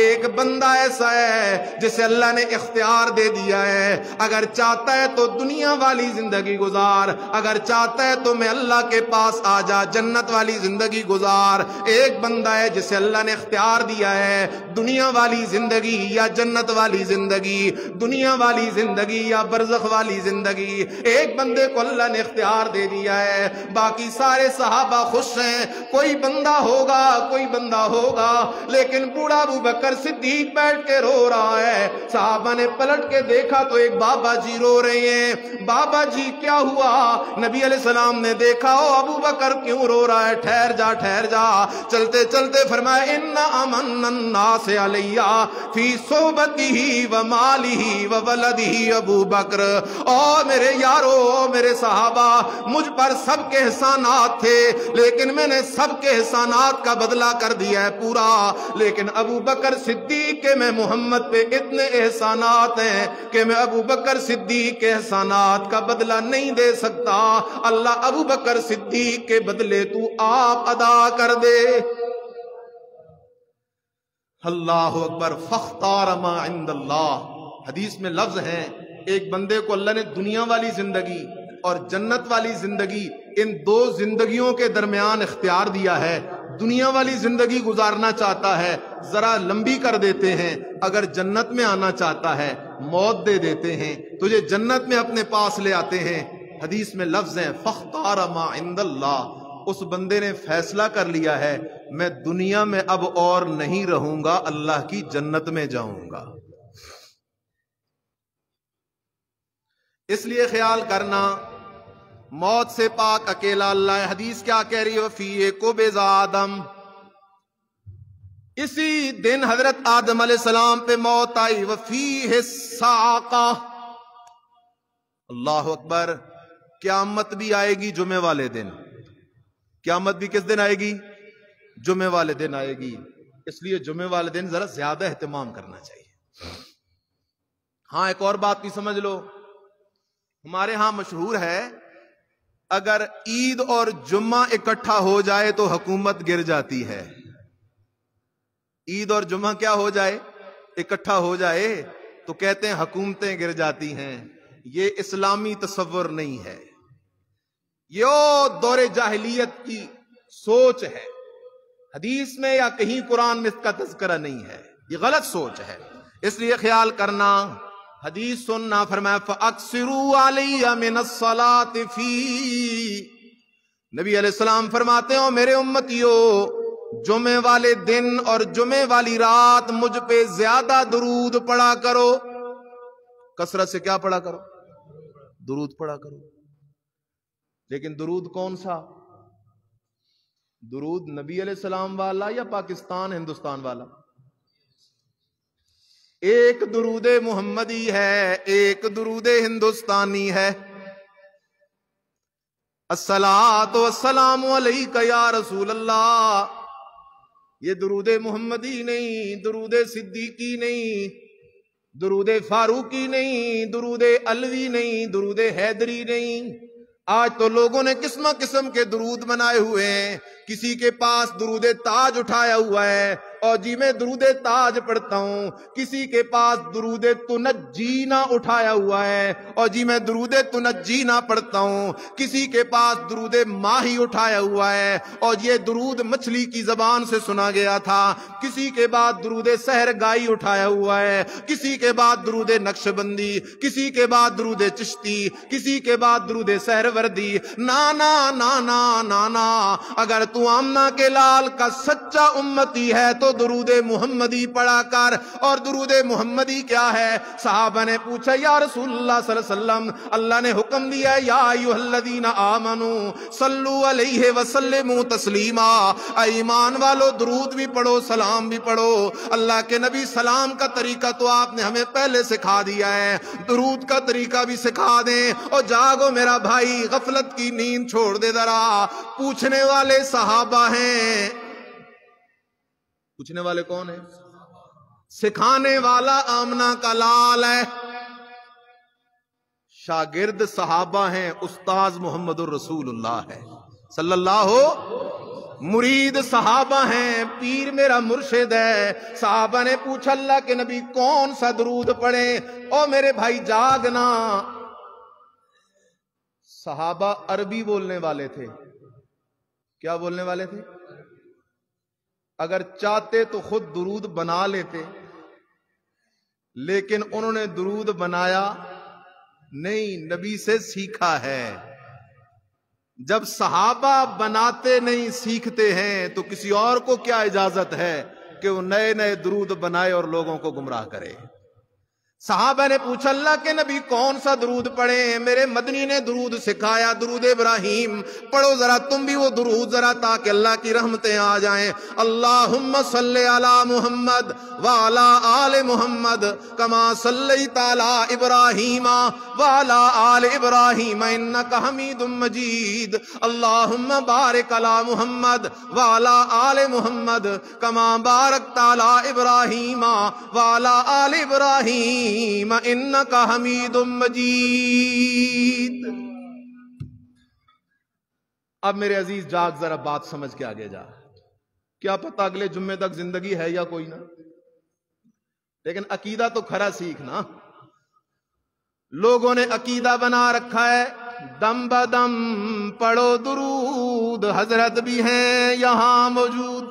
ایک بندہ ایسا ہے جسے اللہ نے اختیار دے دیا ہے، اگر چاہتا ہے تو دنیا والی زندگی گزار، اگر چاہتا ہے تو میں اللہ کے پاس آ جا، جنت والی زندگی گزار۔ ایک بندہ ہے جسے اللہ نے اختیار دیا ہے دنیا والی زندگی یا جنت والی زندگی، دنیا والی زندگی یا برزخ والی زندگی، ایک بندے کو اللہ نے اختیار دے دیا ہے۔ باقی سارے صحابہ خوش ہیں، کوئی بندہ ہوگا کوئی بندہ ہوگا، لیکن بوڑھا ابو بکر صدیق بیٹھ کے رو رہا ہے۔ صحابہ نے پلٹ کے دیکھا تو ایک بابا جی رو رہے ہیں۔ بابا جی علی کیا ہوا؟ نبی علیہ السلام نے دیکھا او ابو بکر کیوں رو رہا ہے، ٹھہر جا ٹھہر جا۔ چلتے چلتے فرمایا ان امن الناس علی فی صحبتہ ومالہ وولدہ ابو بکر۔ او میرے یارو، میرے صحابہ، مجھ پر سب کے احسانات تھے لیکن میں نے سب کے احسانات کا بدلہ کر دیا ہے پورا، لیکن ابو بکر صدیق کے میں محمد پہ اتنے احسانات ہیں کہ میں ابو بکر صدیق کے احسانات کا بدلہ نہیں دے سکتا، اللہ ابو بکر صدیق کے بدلے تو آپ ادا کر دے۔ اللہ اکبر۔ فاختار ما عند اللہ، حدیث میں لفظ ہیں ایک بندے کو اللہ نے دنیا والی زندگی اور جنت والی زندگی، ان دو زندگیوں کے درمیان اختیار دیا ہے۔ دنیا والی زندگی گزارنا چاہتا ہے ذرا لمبی کر دیتے ہیں، اگر جنت میں آنا چاہتا ہے موت دے دیتے ہیں، تجھے جنت میں اپنے پاس لے آتے ہیں۔ حدیث میں لفظ ہیں فاختار ما عند اللہ، اس بندے نے فیصلہ کر لیا ہے میں دنیا میں اب اور نہیں رہوں گا، اللہ کی جنت میں جاؤں گا۔ اس لیے خیال کرنا موت سے پاک اکیلا اللہ ہے۔ حدیث کیا کہہ رہی ہے؟ فی قبض آدم، اسی دن حضرت آدم علیہ السلام پہ موت آئی۔ وفیہ الساقہ، اللہ اکبر۔ قیامت بھی آئے گی جمعے والے دن، قیامت بھی کس دن آئے گی؟ جمعے والے دن آئے گی، اس لیے جمعے والے دن ذرا زیادہ اہتمام کرنا چاہیے۔ ہاں ایک اور بات بھی سمجھ لو، ہمارے ہاں مشہور ہے اگر عید اور جمعہ اکٹھا ہو جائے تو حکومت گر جاتی ہے۔ عید اور جمعہ کیا ہو جائے؟ اکٹھا ہو جائے تو کہتے ہیں حکومتیں گر جاتی ہیں۔ یہ اسلامی تصور نہیں ہے، یہ دور جاہلیت کی سوچ ہے، حدیث میں یا کہیں قرآن میں اس کا تذکرہ نہیں ہے، یہ غلط سوچ ہے۔ اس لیے خیال کرنا، حدیث سننا، فرمایا فَأَكْثِرُوا عَلَيَّ مِنَ الصَّلَاةِ فِي، نبی علیہ السلام فرماتے ہو میرے امتیو جمعے والے دن اور جمعے والی رات مجھ پہ زیادہ درود پڑھا کرو۔ کثرت سے کیا پڑھا کرو؟ درود پڑھا کرو۔ لیکن درود کون سا؟ درود نبی علیہ السلام والا یا پاکستان ہندوستان والا؟ ایک درود محمدی ہے، ایک درود ہندوستانی ہے۔ الصلاۃ والسلام علیک یا رسول اللہ، یہ درود محمدی نہیں، درود صدیقی نہیں، درود فاروقی نہیں، درود علوی نہیں، درود حیدری نہیں۔ آج تو لوگوں نے قسم قسم کے درود بنائے ہوئے ہیں، کسی کے پاس درود تاج اٹھایا ہوا ہے اور جی میں درود تاج پڑھتا ہوں، کسی کے پاس درود تنجینا اٹھایا ہوا ہے اور جی میں درود تنجینا پڑھتا ہوں، کسی کے پاس درود ماہی اٹھایا ہوا ہے اور یہ درود مچھلی کی زبان سے سنا گیا تھا، کسی کے بعد درود سحر گائی اٹھایا ہوا ہے، کسی کے بعد درود نقشبندی، کسی کے بعد درود چشتی، کسی کے بعد درود سحر وردی۔ نانا نانا نانا، اگر تو آمنہ کے لال کا سچا امتی ہے تو درود محمدی پڑھا کر۔ اور درود محمدی کیا ہے؟ صحابہ نے پوچھا یا رسول اللہ صلی اللہ علیہ وسلم، اللہ نے حکم دیا ہے یا ایھا الذین آمنوا صلوا علیہ وسلموا تسلیما، اے ایمان والو درود بھی پڑھو سلام بھی پڑھو۔ اللہ کے نبی سلام کا طریقہ تو آپ نے ہمیں پہلے سکھا دیا ہے، درود کا طریقہ بھی سکھا دیں۔ اور جاگو میرا بھائی، غفلت کی نیند چھوڑ دے ذرا۔ پوچھنے والے صحابہ ہیں، پوچھنے والے کون ہیں؟ سکھانے والا آمنہ کا لال ہے، شاگرد صحابہ ہیں، استاذ محمد الرسول اللہ ہے صلی اللہ، مرید صحابہ ہیں، پیر میرا مرشد ہے۔ صحابہ نے پوچھا اللہ کے نبی کون سا درود پڑھیں؟ او میرے بھائی جاگنا، صحابہ عربی بولنے والے تھے۔ کیا بولنے والے تھے؟ اگر چاہتے تو خود درود بنا لیتے، لیکن انہوں نے درود بنایا نہیں، نبی سے سیکھا ہے۔ جب صحابہ بناتے نہیں سیکھتے ہیں تو کسی اور کو کیا اجازت ہے کہ وہ نئے نئے درود بنائے اور لوگوں کو گمراہ کرے؟ صحابہ نے پوچھا اللہ کے نبی کون سا درود پڑھیں؟ میرے مدنی نے درود سکھایا، درود ابراہیم پڑھو ذرا تم بھی وہ درود ذرا، تاکہ اللہ کی رحمتیں آ جائیں۔ اللہم صلی علی محمد وعلی آل محمد کما صلیت علی ابراہیم وعلی آل ابراہیم انک حمید مجید۔ اللہم بارک علی محمد وعلی آل محمد کما بارکت علی ابراہیم وعلی آل ابراہیم انکا حمید مجید۔ اب میرے عزیز جاگ ذرا بات سمجھ کے آگے جا، کیا پتہ اگلے جمعے تک زندگی ہے یا کوئی نہ، لیکن عقیدہ تو کھرا سیکھنا۔ لوگوں نے عقیدہ بنا رکھا ہے دم بدم پڑھو درود، حضرت بھی ہیں یہاں موجود،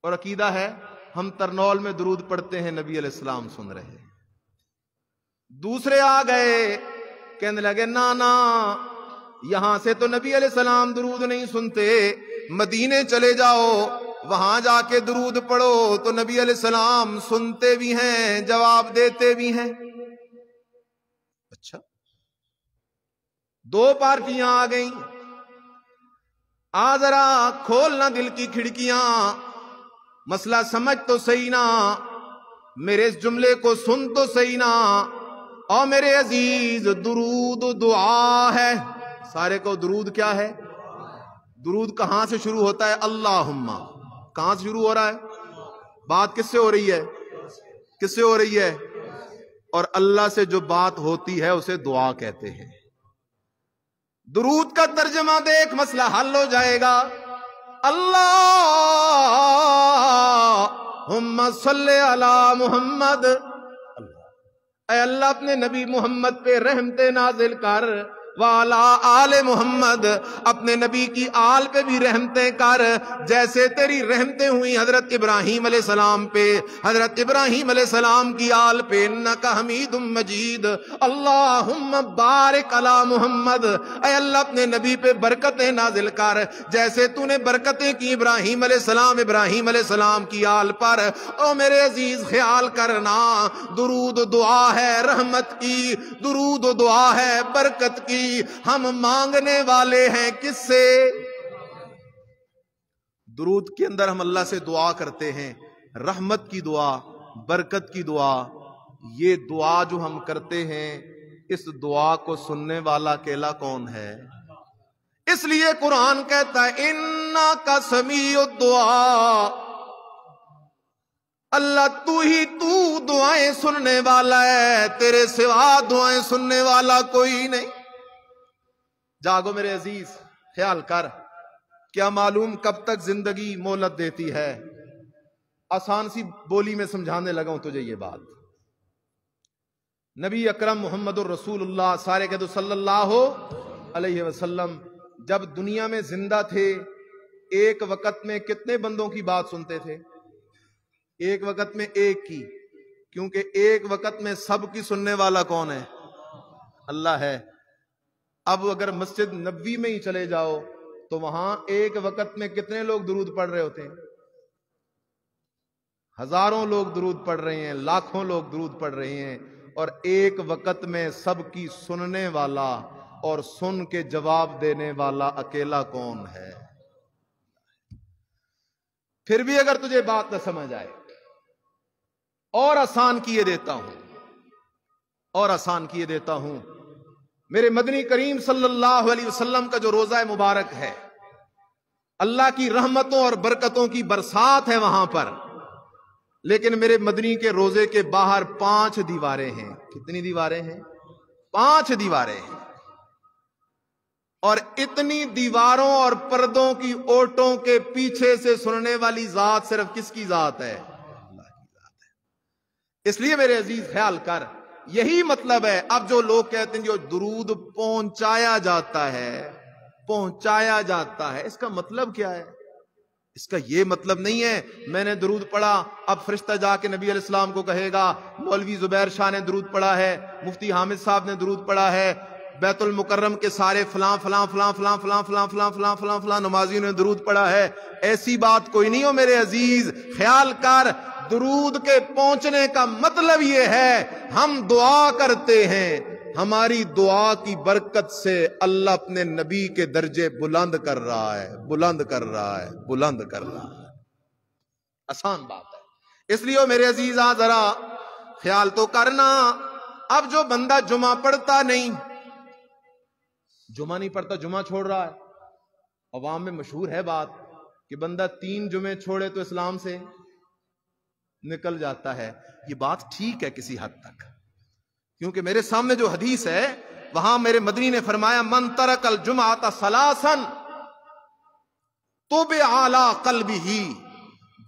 اور عقیدہ ہے ہم ترنول میں درود پڑھتے ہیں، نبی علیہ السلام سن رہے ہیں۔ دوسرے آ گئے کہنے لگے نا یہاں سے تو نبی علیہ السلام درود نہیں سنتے، مدینے چلے جاؤ وہاں جا کے درود پڑھو تو نبی علیہ السلام سنتے بھی ہیں، جواب دیتے بھی ہیں۔ اچھا، دو پارٹیاں آ گئیں، ذرا کھولنا دل کی کھڑکیاں، مسئلہ سمجھ تو صحیح نا، میرے اس جملے کو سن تو صحیح نا۔ اور میرے عزیز درود دعا ہے، سارے کو درود کیا ہے؟ درود کہاں سے شروع ہوتا ہے؟ اللہم، کہاں سے شروع ہو رہا ہے؟ بات کس سے ہو رہی ہے؟ کس سے ہو رہی ہے؟ اور اللہ سے جو بات ہوتی ہے اسے دعا کہتے ہیں۔ درود کا ترجمہ دیکھ، مسئلہ حل ہو جائے گا۔ اللہم صلی علی محمد، اے اللہ اپنے نبی محمد پہ رحمت نازل کر، وعلی آل محمد، اپنے نبی کی آل پہ بھی رحمتیں کر، جیسے تیری رحمتیں ہوئی حضرت ابراہیم علیہ السلام پہ، حضرت ابراہیم علیہ السلام کی آل پہ، انک حمید مجید۔ اللہم بارک علی محمد، اے اللہ اپنے نبی پہ برکتیں نازل کر، جیسے تو نے برکتیں کی ابراہیم علیہ السلام کی آل پر۔ او میرے عزیز خیال کرنا، درود دعا ہے رحمت کی، درود دعا ہے برکت کی، ہم مانگنے والے ہیں کس سے؟ درود کے اندر ہم اللہ سے دعا کرتے ہیں، رحمت کی دعا، برکت کی دعا۔ یہ دعا جو ہم کرتے ہیں، اس دعا کو سننے والا اکیلا کون ہے؟ اس لیے قرآن کہتا ہے انک سمیع الدعاء، اللہ تو ہی تو دعائیں سننے والا ہے، تیرے سوا دعائیں سننے والا کوئی نہیں۔ جاگو میرے عزیز، خیال کر، کیا معلوم کب تک زندگی مہلت دیتی ہے۔ آسان سی بولی میں سمجھانے لگا ہوں تجھے یہ بات۔ نبی اکرم محمد الرسول اللہ، سارے کہہ دو صلی اللہ علیہ وسلم، جب دنیا میں زندہ تھے ایک وقت میں کتنے بندوں کی بات سنتے تھے؟ ایک وقت میں ایک کی، کیونکہ ایک وقت میں سب کی سننے والا کون ہے؟ اللہ ہے۔ اب اگر مسجد نبوی میں ہی چلے جاؤ تو وہاں ایک وقت میں کتنے لوگ درود پڑھ رہے ہوتے ہیں؟ ہزاروں لوگ درود پڑھ رہے ہیں، لاکھوں لوگ درود پڑھ رہے ہیں، اور ایک وقت میں سب کی سننے والا اور سن کے جواب دینے والا اکیلا کون ہے؟ پھر بھی اگر تجھے بات نہ سمجھ آئے، اور آسان کیے دیتا ہوں، میرے مدنی کریم صلی اللہ علیہ وسلم کا جو روزہ مبارک ہے، اللہ کی رحمتوں اور برکتوں کی برسات ہے وہاں پر، لیکن میرے مدنی کے روزے کے باہر 5 دیواریں ہیں۔ کتنی دیواریں ہیں؟ 5 دیواریں ہیں، اور اتنی دیواروں اور پردوں کی اوٹوں کے پیچھے سے سننے والی ذات صرف کس کی ذات ہے؟ اللہ کی ذات ہے۔ اس لیے میرے عزیز خیال کر، یہی مطلب ہے۔ اب جو لوگ کہتے ہیں جو درود پہنچایا جاتا ہے، اس کا مطلب کیا ہے؟ اس کا یہ مطلب نہیں ہے میں نے درود پڑھا اب فرشتہ جا کے نبی علیہ السلام کو کہے گا مولوی زبیر شاہ نے درود پڑھا ہے، مفتی حامد صاحب نے درود پڑھا ہے، بیت المکرم کے سارے فلاں فلاں فلاں فلاں فلاں فلاں فلاں فلاں فلاں فلاں نمازیوں نے درود پڑھا ہے۔ ایسی بات کوئی نہیں ہو میرے عزیز، خیال کر، درود کے پہنچنے کا مطلب یہ ہے ہم دعا کرتے ہیں، ہماری دعا کی برکت سے اللہ اپنے نبی کے درجے بلند کر رہا ہے، بلند کر رہا ہے، بلند کر رہا ہے۔ آسان بات ہے۔ اس لیے میرے عزیزاں ذرا خیال تو کرنا، اب جو بندہ جمعہ پڑھتا نہیں، جمعہ نہیں پڑھتا، جمعہ چھوڑ رہا ہے، عوام میں مشہور ہے بات کہ بندہ 3 جمعے چھوڑے تو اسلام سے نکل جاتا ہے۔ یہ بات ٹھیک ہے کسی حد تک، کیونکہ میرے سامنے جو حدیث ہے وہاں میرے مدنی نے فرمایا من ترک الجمعۃ ثلاثا طبع علی قلبہ،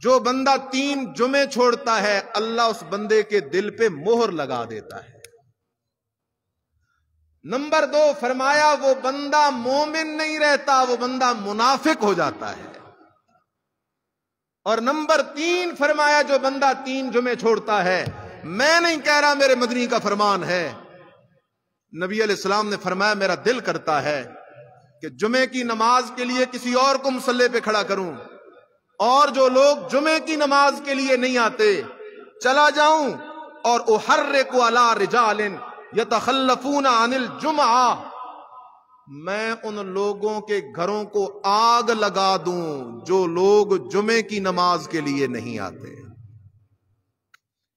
جو بندہ 3 جمعے چھوڑتا ہے اللہ اس بندے کے دل پہ مہر لگا دیتا ہے۔ نمبر 2 فرمایا وہ بندہ مومن نہیں رہتا، وہ بندہ منافق ہو جاتا ہے۔ اور نمبر 3 فرمایا جو بندہ 3 جمعے چھوڑتا ہے، میں نہیں کہہ رہا، میرے مدنی کا فرمان ہے، نبی علیہ السلام نے فرمایا میرا دل کرتا ہے کہ جمعے کی نماز کے لیے کسی اور کو مصلی پہ کھڑا کروں، اور جو لوگ جمعے کی نماز کے لیے نہیں آتے چلا جاؤں اور احرق علی رجال یتخلفون عن الجمعہ، میں ان لوگوں کے گھروں کو آگ لگا دوں جو لوگ جمعے کی نماز کے لیے نہیں آتے۔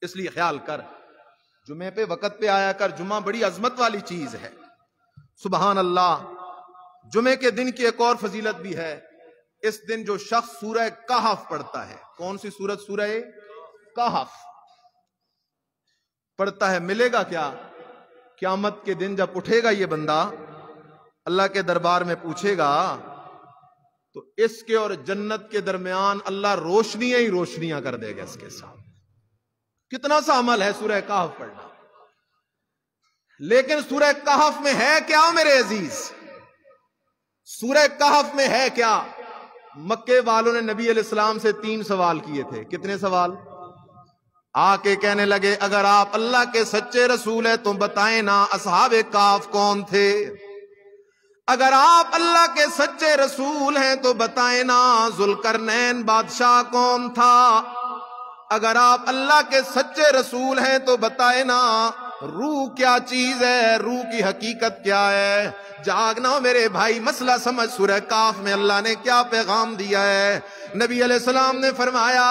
اس لیے خیال کر، جمعے پہ وقت پہ آیا کر، جمعہ بڑی عظمت والی چیز ہے۔ سبحان اللہ۔ جمعے کے دن کی ایک اور فضیلت بھی ہے، اس دن جو شخص سورہ کہف پڑھتا ہے، کون سی سورت؟ سورہ کہف پڑھتا ہے، ملے گا کیا؟ قیامت کے دن جب اٹھے گا یہ بندہ اللہ کے دربار میں پوچھے گا تو اس کے اور جنت کے درمیان اللہ روشنیاں ہی روشنیاں کر دے گا اس کے ساتھ۔ کتنا سا عمل ہے سورہ کہف پڑھنا، لیکن سورہ کہف میں ہے کیا میرے عزیز؟ سورہ کہف میں ہے کیا؟ مکے والوں نے نبی علیہ السلام سے 3 سوال کیے تھے۔ کتنے سوال؟ آ کے کہنے لگے اگر آپ اللہ کے سچے رسول ہیں تو بتائیں نا اصحاب کہف کون تھے، اگر آپ اللہ کے سچے رسول ہیں تو بتائیں نا ذوالقرنین بادشاہ کون تھا، اگر آپ اللہ کے سچے رسول ہیں تو بتائیں نا روح کیا چیز ہے، روح کی حقیقت کیا ہے۔ جاگنا میرے بھائی، مسئلہ سمجھ، سورہ کہف میں اللہ نے کیا پیغام دیا ہے۔ نبی علیہ السلام نے فرمایا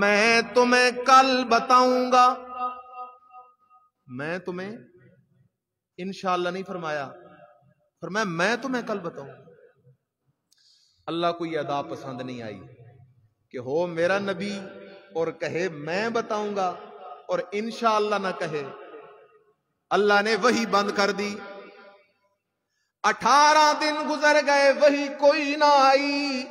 میں تمہیں کل بتاؤں گا، میں تمہیں انشاءاللہ نہیں فرمایا، فرمایا میں تمہیں کل بتاؤں گا۔ اللہ کو یہ ادا پسند نہیں آئی کہ ہو میرا نبی اور کہے میں بتاؤں گا اور انشاءاللہ نہ کہے۔ اللہ نے وحی بند کر دی، 18 دن گزر گئے، وحی کوئی نہ آئی۔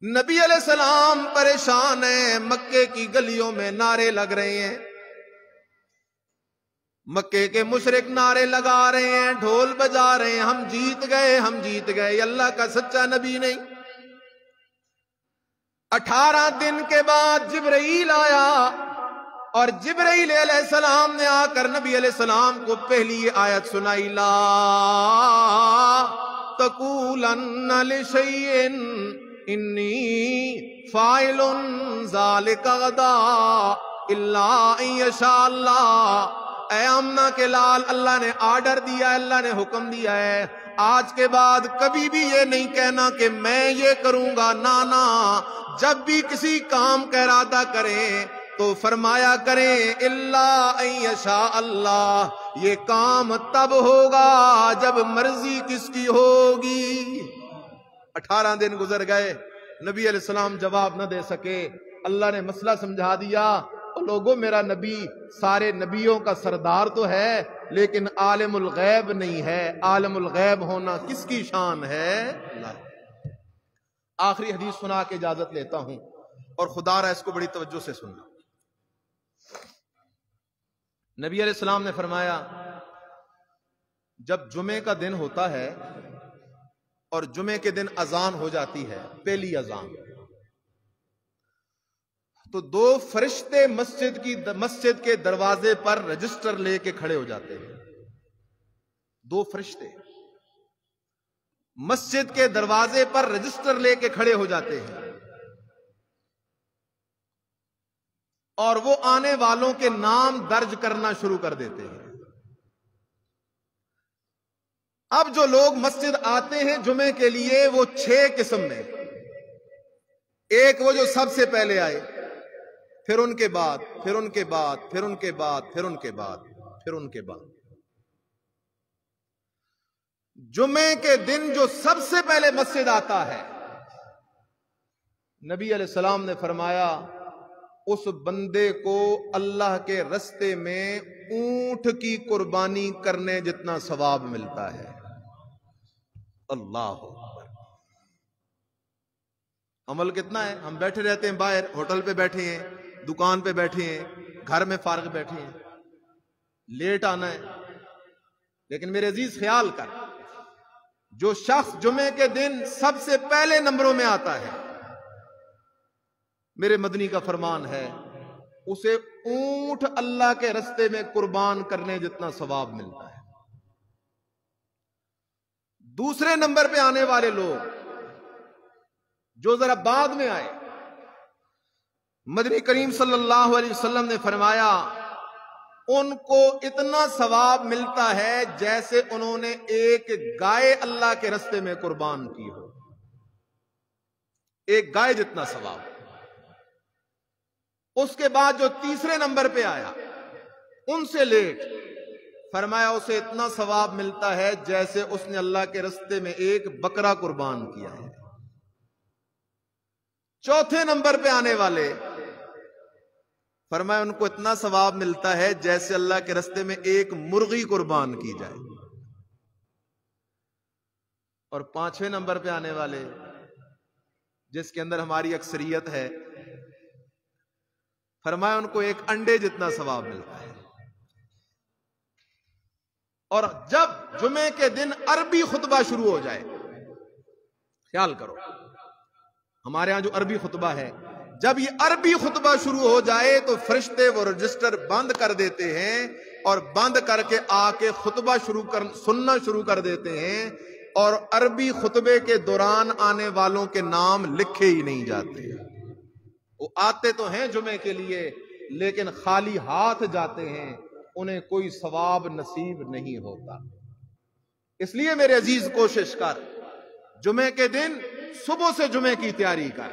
نبی علیہ السلام پریشان ہیں، مکے کی گلیوں میں نعرے لگ رہے ہیں، مکے کے مشرک نعرے لگا رہے ہیں، ڈھول بجا رہے ہیں، ہم جیت گئے، ہم جیت گئے، یہ اللہ کا سچا نبی نہیں۔ 18 دن کے بعد جبرائیل آیا اور جبرائیل علیہ السلام نے آ کر نبی علیہ السلام کو پہلی آیت سنائی، لا تقولن لشیء انی فاعل ذلک غدا الا ان یشاء اللہ۔ اے آمنہ کے لال، اللہ نے آرڈر دیا ہے، اللہ نے حکم دیا ہے، آج کے بعد کبھی بھی یہ نہیں کہنا کہ میں یہ کروں گا، نانا، جب بھی کسی کام کا ارادہ کریں تو فرمایا کریں الا ان یشاء اللہ، یہ کام تب ہوگا جب مرضی کس کی ہوگی۔ 18 دن گزر گئے، نبی علیہ السلام جواب نہ دے سکے، اللہ نے مسئلہ سمجھا دیا، لوگوں میرا نبی سارے نبیوں کا سردار تو ہے لیکن عالم الغیب نہیں ہے، عالم الغیب ہونا کس کی شان ہے؟ اللہ۔ آخری حدیث سنا کے اجازت لیتا ہوں، اور خدا را اس کو بڑی توجہ سے سننا۔ نبی علیہ السلام نے فرمایا جب جمعے کا دن ہوتا ہے اور جمعے کے دن اذان ہو جاتی ہے، پہلی اذان، تو 2 فرشتے مسجد کے دروازے پر رجسٹر لے کے کھڑے ہو جاتے ہیں۔ 2 فرشتے مسجد کے دروازے پر رجسٹر لے کے کھڑے ہو جاتے ہیں۔ اور وہ آنے والوں کے نام درج کرنا شروع کر دیتے ہیں۔ اب جو لوگ مسجد آتے ہیں جمعے کے لیے وہ 6 قسم میں، ایک وہ جو سب سے پہلے آئے، پھر ان کے بعد، پھر ان کے بعد، پھر ان کے بعد، پھر ان کے بعد، پھر ان کے بعد۔ جمعے کے دن جو سب سے پہلے مسجد آتا ہے، نبی علیہ السلام نے فرمایا اس بندے کو اللہ کے رستے میں اونٹ کی قربانی کرنے جتنا ثواب ملتا ہے۔ اللہ اکبر۔ عمل کتنا ہے؟ ہم بیٹھے رہتے ہیں باہر، ہوٹل پہ بیٹھے ہیں، دکان پہ بیٹھے ہیں، گھر میں فارغ بیٹھے ہیں، لیٹ آنا ہے۔ لیکن میرے عزیز خیال کر، جو شخص جمعے کے دن سب سے پہلے نمبروں میں آتا ہے، میرے مدنی کا فرمان ہے اسے اونٹ اللہ کے رستے میں قربان کرنے جتنا ثواب ملتا ہے۔ دوسرے نمبر پہ آنے والے لوگ جو ذرا بعد میں آئے، مدنی کریم صلی اللہ علیہ وسلم نے فرمایا ان کو اتنا ثواب ملتا ہے جیسے انہوں نے ایک گائے اللہ کے رستے میں قربان کی ہو، ایک گائے جتنا ثواب۔ اس کے بعد جو تیسرے نمبر پہ آیا ان سے لیٹ، فرمایا اسے اتنا ثواب ملتا ہے جیسے اس نے اللہ کے رستے میں ایک بکرا قربان کیا ہے۔ چوتھے نمبر پہ آنے والے، فرمایا ان کو اتنا ثواب ملتا ہے جیسے اللہ کے رستے میں ایک مرغی قربان کی جائے۔ اور پانچویں نمبر پہ آنے والے، جس کے اندر ہماری اکثریت ہے، فرمایا ان کو ایک انڈے جتنا ثواب ملتا ہے۔ اور جب جمعے کے دن عربی خطبہ شروع ہو جائے، خیال کرو ہمارے ہاں جو عربی خطبہ ہے، جب یہ عربی خطبہ شروع ہو جائے تو فرشتے وہ رجسٹر بند کر دیتے ہیں اور بند کر کے آ کے خطبہ سننا شروع کر دیتے ہیں، اور عربی خطبے کے دوران آنے والوں کے نام لکھے ہی نہیں جاتے۔ وہ آتے تو ہیں جمعے کے لیے لیکن خالی ہاتھ جاتے ہیں، انہیں کوئی ثواب نصیب نہیں ہوتا۔ اس لیے میرے عزیز کوشش کر، جمعے کے دن صبح سے جمعے کی تیاری کر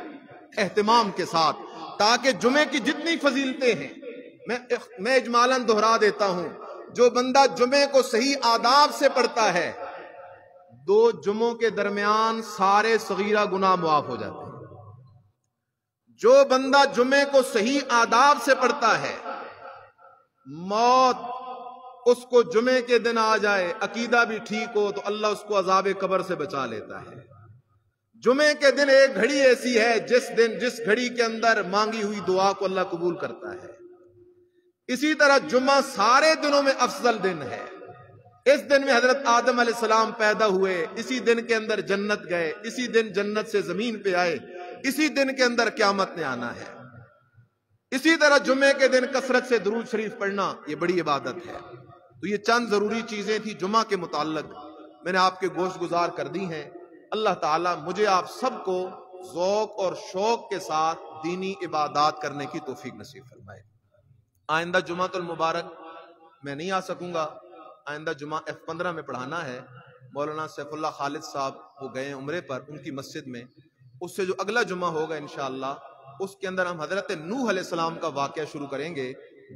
اہتمام کے ساتھ، تاکہ جمعے کی جتنی فضیلتیں ہیں میں اجمالاً دہرا دیتا ہوں۔ جو بندہ جمعے کو صحیح آداب سے پڑھتا ہے، 2 جمعوں کے درمیان سارے صغیرہ گناہ معاف ہو جاتے ہیں۔ جو بندہ جمعے کو صحیح آداب سے پڑھتا ہے، موت اس کو جمعے کے دن آ جائے، عقیدہ بھی ٹھیک ہو تو اللہ اس کو عذاب قبر سے بچا لیتا ہے۔ جمعے کے دن ایک گھڑی ایسی ہے جس گھڑی کے اندر مانگی ہوئی دعا کو اللہ قبول کرتا ہے۔ اسی طرح جمعہ سارے دنوں میں افضل دن ہے۔ اس دن میں حضرت آدم علیہ السلام پیدا ہوئے، اسی دن کے اندر جنت گئے، اسی دن جنت سے زمین پہ آئے، اسی دن کے اندر قیامت نے آنا ہے۔ اسی طرح جمعے کے دن کثرت سے درود شریف پڑھنا یہ بڑی عبادت ہے۔ تو یہ چند ضروری چیزیں تھی جمعہ کے متعلق، میں نے آپ کے گوش گزار کر دی ہیں۔ اللہ تعالیٰ مجھے آپ سب کو ذوق اور شوق کے ساتھ دینی عبادات کرنے کی توفیق نصیب فرمائے۔ آئندہ جمعہ المبارک میں نہیں آ سکوں گا، آئندہ جمعہ F15 میں پڑھانا ہے۔ مولانا سیف اللہ خالد صاحب وہ گئے عمرے پر، ان کی مسجد میں، اس سے جو اگلا جمعہ ہوگا انشاءاللہ اس کے اندر ہم حضرت نوح علیہ السلام کا واقعہ شروع کریں گے۔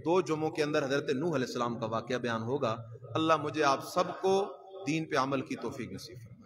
2 جمعوں کے اندر حضرت نوح علیہ السلام کا واقعہ بیان ہوگا۔ اللہ مجھے آپ سب کو دین پہ عمل کی توفیق نصیب فرمائے۔